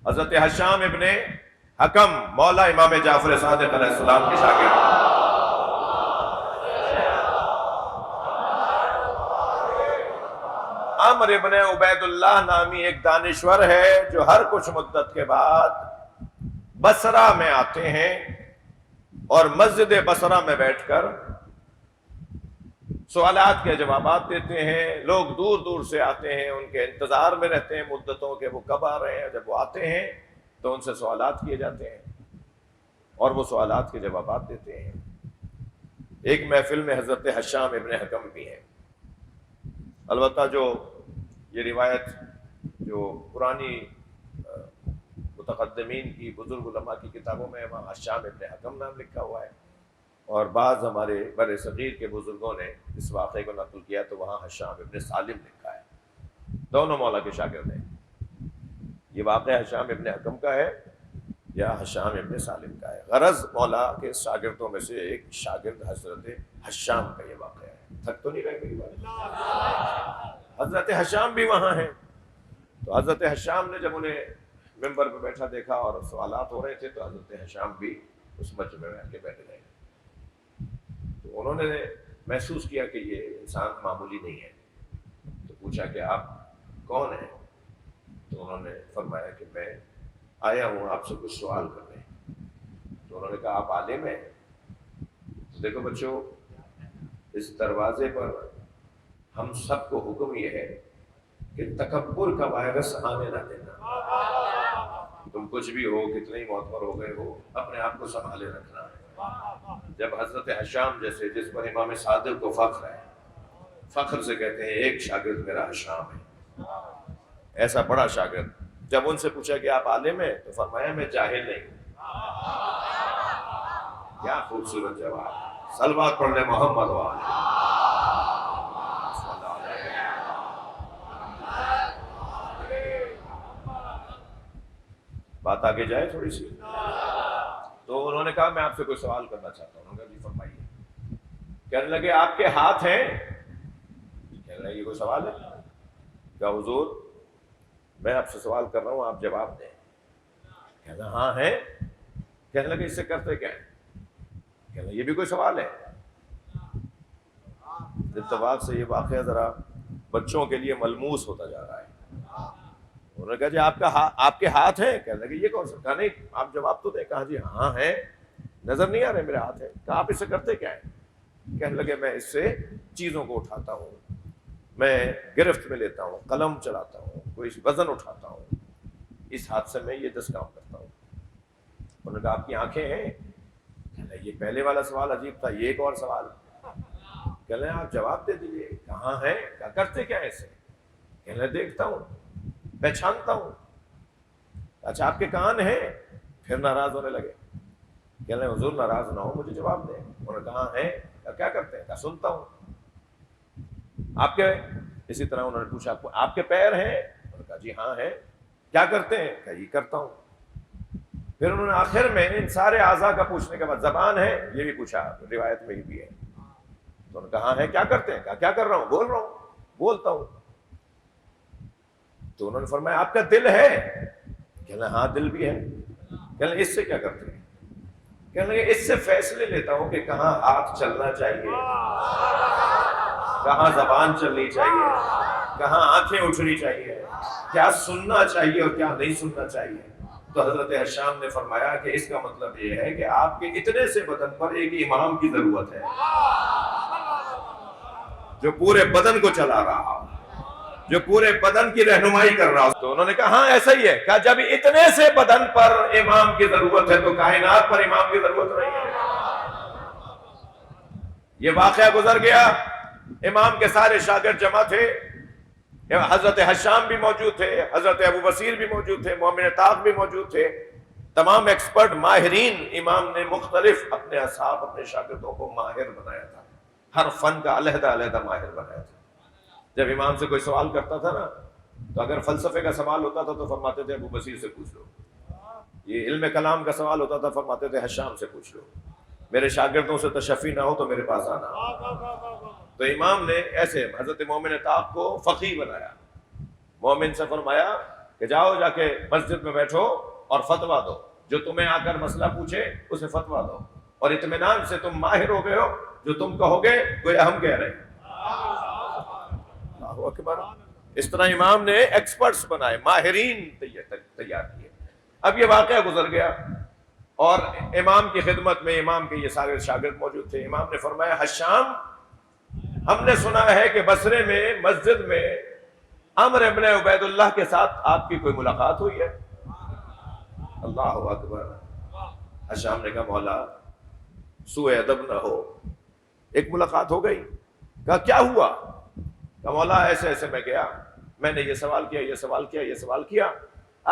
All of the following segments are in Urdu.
حضرت حشام ابن حکم مولا امام جعفر صادق علیہ السلام کے شاگرد. عمر ابن عبید اللہ نامی ایک دانشور ہے جو ہر کچھ مدت کے بعد بصرہ میں آتے ہیں اور مسجد بصرہ میں بیٹھ کر سوالات کے جوابات دیتے ہیں. لوگ دور دور سے آتے ہیں، ان کے انتظار میں رہتے ہیں مدتوں کے وہ کب آ رہے ہیں. جب وہ آتے ہیں تو ان سے سوالات کیے جاتے ہیں اور وہ سوالات کے جوابات دیتے ہیں. ایک محفل میں حضرت حشام ابن حکم بھی ہیں. البتہ جو یہ روایت جو پرانی متقدمین کی بزرگ علماء کی کتابوں میں وہاں حشام ابن حکم نام لکھا ہوا ہے، اور بعض ہمارے بر صغیر کے بزرگوں نے اس واقعے کو نقل کیا تو وہاں حشام ابن سالم لکھا ہے. دونوں مولا کے شاگرد ہیں. یہ واقعہ حشام ابن حکم کا ہے یا حشام ابن سالم کا ہے. غرض مولا کے شاگردوں میں سے ایک شاگرد حضرت حشام کا یہ واقعہ ہے. تھک تو نہیں رہے میری بات؟ حضرت حشام بھی وہاں ہیں. تو حضرت حشام نے جب انہیں ممبر پہ بیٹھا دیکھا اور سوالات ہو رہے تھے تو حضرت حشام بھی اس مجمع میں آ کے بیٹھ گئے. تو انہوں نے محسوس کیا کہ یہ انسان معمولی نہیں ہے، تو پوچھا کہ آپ کون ہیں؟ تو انہوں نے فرمایا کہ میں آیا ہوں آپ سے کچھ سوال کرنے. تو انہوں نے کہا آپ عالم ہیں؟ تو دیکھو بچوں، اس دروازے پر ہم سب کو حکم یہ ہے کہ تکبر کا وائرس آنے نہ دینا. تم کچھ بھی ہو، کتنے ہی معتبر ہو گئے ہو، اپنے آپ کو سنبھالے رکھنا ہے. جب حضرت حشام جیسے جس پر امام صادق کو فخر ہے، فخر سے کہتے ہیں ایک شاگرد میرا حشام ہے، ایسا بڑا شاگرد، جب ان سے پوچھا کہ آپ عالم ہیں تو فرمایا میں جاہل نہیں ہوں. کیا خوبصورت جواب. صلوات پڑھنے محمد وآلہ. بات آگے جائے تھوڑی سی. تو انہوں نے کہا میں آپ سے کوئی سوال کرنا چاہتا ہوں. انہوں نے کہا جی فرمائیے. کہنے لگے آپ کے ہاتھ ہیں؟ کہنے لگے یہ کوئی سوال ہے؟ کہا حضور میں آپ سے سوال کر رہا ہوں، آپ جواب دیں. کہنا ہاں ہے. کہنے لگے اس سے کرتے کیا ہے؟ کہنا یہ بھی کوئی سوال ہے؟ اتفاق سے یہ واقعہ ذرا بچوں کے لیے ملموس ہوتا جا رہا ہے. انہوں نے کہا جی آپ کے ہاتھ ہیں؟ کہنے لگے یہ کون سا؟ کہا نہیں آپ جواب تو دیں. کہا جی ہاں ہے، نظر نہیں آ رہے میرے ہاتھ ہیں. کہا آپ اس سے کرتے کیا ہیں؟ کہنے لگے میں اس سے چیزوں کو اٹھاتا ہوں، میں گرفت میں لیتا ہوں، قلم چلاتا ہوں، کوئی وزن اٹھاتا ہوں، اس ہاتھ سے میں یہ 10 کام کرتا ہوں. انہوں نے کہا آپ کی آنکھیں ہیں؟ کہنے لگے یہ پہلے والا سوال عجیب تھا، یہ ایک اور سوال. کہنے لگے آپ جواب دے دیجیے کہاں ہے؟ کیا کرتے کیا ہے اسے؟ کہنے لگے دیکھتا ہوں، پہچانتا ہوں. اچھا آپ کے کان ہیں؟ پھر ناراض ہونے لگے. کہنے لگے حضور ناراض نہ ہو، مجھے جواب دیں. انہوں نے کہا ہیں. کیا کرتے ہیں؟ کہا سنتا ہوں. آپ کے اسی طرح انہوں نے پوچھا آپ کے پیر ہیں؟ انہوں نے کہا جی ہاں ہیں. کیا کرتے ہیں؟ کہا یہ کرتا ہوں. پھر انہوں نے آخر میں ان سارے اعضاء کا پوچھنے کے بعد زبان ہے؟ یہ بھی پوچھا، روایت میں بھی ہے. تو انہوں نے کہا ہے. کیا کرتے ہیں؟ کہا کیا کر رہا ہوں؟ بول رہا ہوں، بولتا ہوں. تو انہوں نے فرمایا آپ کا دل ہے؟ کہنا ہاں دل بھی ہے. کہنے اس سے کیا کرتے ہیں؟ کہنے لگے اس سے فیصلے لیتا ہوں کہ کہاں ہاتھ چلنا چاہیے، کہاں زبان چلنی چاہیے، کہاں آنکھیں اٹھنی چاہیے، کیا سننا چاہیے اور کیا نہیں سننا چاہیے. تو حضرت حشام نے فرمایا کہ اس کا مطلب یہ ہے کہ آپ کے اتنے سے بدن پر ایک امام کی ضرورت ہے جو پورے بدن کو چلا رہا ہو، جو پورے بدن کی رہنمائی کر رہا ہو. تو انہوں نے کہا ہاں ایسا ہی ہے. کہا جب اتنے سے بدن پر امام کی ضرورت ہے تو کائنات پر امام کی ضرورت نہیں ہے. یہ واقعہ گزر گیا. امام کے سارے شاگرد جمع تھے، حضرت حشام بھی موجود تھے، حضرت ابو بصیر بھی موجود تھے، مومن طاق بھی موجود تھے. تمام ایکسپرٹ ماہرین. امام نے مختلف اپنے اصحاب اپنے شاگردوں کو ماہر بنایا تھا، ہر فن کا علیحدہ علیحدہ ماہر بنایا تھا. جب امام سے کوئی سوال کرتا تھا نا تو اگر فلسفے کا سوال ہوتا تھا تو فرماتے تھے ابو بصیر سے پوچھ لو. یہ علم کلام کا سوال ہوتا تھا فرماتے تھے حشام سے پوچھ لو. میرے شاگردوں سے تشفی نہ ہو تو میرے پاس آنا. تو امام نے ایسے حضرت مومن طاق کو فقیہ بنایا. مومن سے فرمایا کہ جاؤ جا کے مسجد میں بیٹھو اور فتویٰ دو، جو تمہیں آ کر مسئلہ پوچھے اسے فتویٰ دو، اور اطمینان سے تم ماہر ہو گئے ہو، جو تم کہو گے گویا ہم کہہ رہے ہیں۔ اللہ اکبر۔ اس طرح امام نے ایکسپرٹس بنائے، ماہرین تیار کیے۔ اب یہ واقعہ گزر گیا اور امام کی خدمت میں امام کے یہ سارے شاگرد موجود تھے۔ امام نے فرمایا حشام، ہم نے سنا ہے کہ بصرے میں مسجد میں عمر ابن عبید اللہ کے ساتھ آپ کی کوئی ملاقات ہوئی ہے؟ اللہ اکبر۔ حشام نے کہا مولا سوء ادب نہ ہو، ایک ملاقات ہو گئی۔ کہا کیا ہوا؟ کہا مولا ایسے ایسے میں گیا، میں نے یہ سوال کیا، یہ سوال کیا، یہ سوال کیا،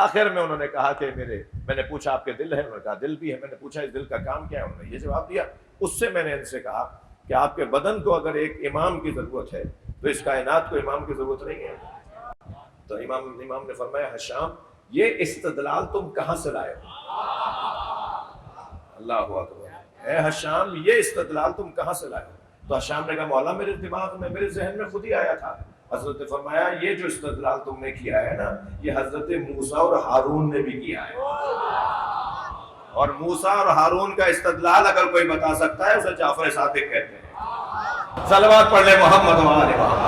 آخر میں انہوں نے کہا کہ میں نے پوچھا آپ کے دل ہے؟ انہوں نے کہا دل بھی ہے۔ میں نے پوچھا اس دل کا کام کیا ہے؟ انہوں نے یہ جواب دیا۔ اس سے میں نے ان سے کہا کہ آپ کے بدن کو اگر ایک امام کی ضرورت ہے تو اس کائنات کو امام کی ضرورت نہیں ہے۔ تو امام نے فرمایا حشام یہ استدلال تم کہاں سے لائے ہو؟ اللہ اکبر۔ اے حشام یہ استدلال تم کہاں سے لائے ہو؟ تو حشام نے کہا مولا میرے دماغ میں، میرے ذہن میں خود ہی آیا تھا۔ حضرت نے فرمایا یہ جو استدلال تم نے کیا ہے نا، یہ حضرت موسیٰ اور ہارون نے بھی کیا ہے، اور موسیٰ اور ہارون کا استدلال اگر کوئی بتا سکتا ہے اسے جعفر صادق کہتے ہیں۔ صلوات پڑھ لے محمد و آل محمد۔